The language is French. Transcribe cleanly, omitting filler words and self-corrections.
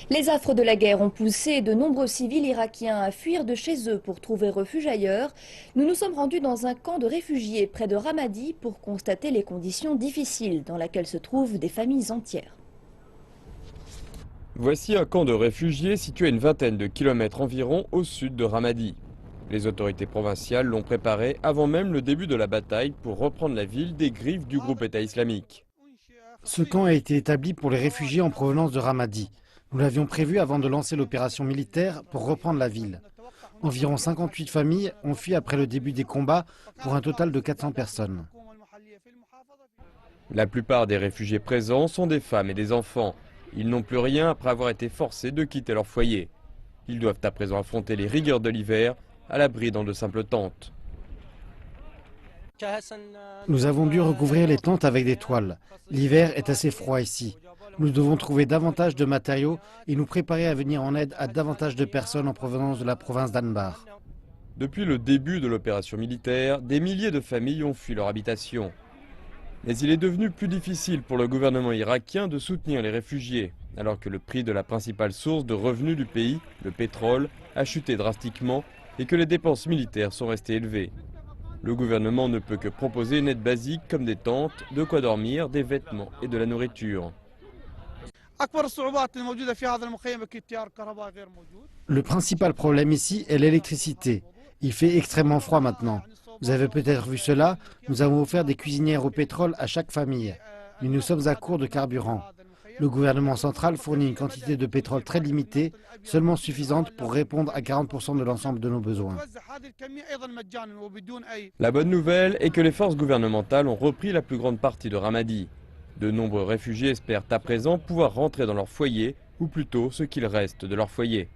Les affres de la guerre ont poussé de nombreux civils irakiens à fuir de chez eux pour trouver refuge ailleurs. Nous nous sommes rendus dans un camp de réfugiés près de Ramadi pour constater les conditions difficiles dans lesquelles se trouvent des familles entières. Voici un camp de réfugiés situé à une vingtaine de kilomètres environ au sud de Ramadi. Les autorités provinciales l'ont préparé avant même le début de la bataille pour reprendre la ville des griffes du groupe État islamique. Ce camp a été établi pour les réfugiés en provenance de Ramadi. Nous l'avions prévu avant de lancer l'opération militaire pour reprendre la ville. Environ 58 familles ont fui après le début des combats pour un total de 400 personnes. La plupart des réfugiés présents sont des femmes et des enfants. Ils n'ont plus rien après avoir été forcés de quitter leur foyer. Ils doivent à présent affronter les rigueurs de l'hiver à l'abri dans de simples tentes. Nous avons dû recouvrir les tentes avec des toiles. L'hiver est assez froid ici. Nous devons trouver davantage de matériaux et nous préparer à venir en aide à davantage de personnes en provenance de la province d'Anbar. Depuis le début de l'opération militaire, des milliers de familles ont fui leur habitation. Mais il est devenu plus difficile pour le gouvernement irakien de soutenir les réfugiés, alors que le prix de la principale source de revenus du pays, le pétrole, a chuté drastiquement et que les dépenses militaires sont restées élevées. Le gouvernement ne peut que proposer une aide basique comme des tentes, de quoi dormir, des vêtements et de la nourriture. Le principal problème ici est l'électricité. Il fait extrêmement froid maintenant. Vous avez peut-être vu cela, nous avons offert des cuisinières au pétrole à chaque famille. Mais nous sommes à court de carburant. Le gouvernement central fournit une quantité de pétrole très limitée, seulement suffisante pour répondre à 40% de l'ensemble de nos besoins. La bonne nouvelle est que les forces gouvernementales ont repris la plus grande partie de Ramadi. De nombreux réfugiés espèrent à présent pouvoir rentrer dans leur foyer, ou plutôt ce qu'il reste de leur foyer.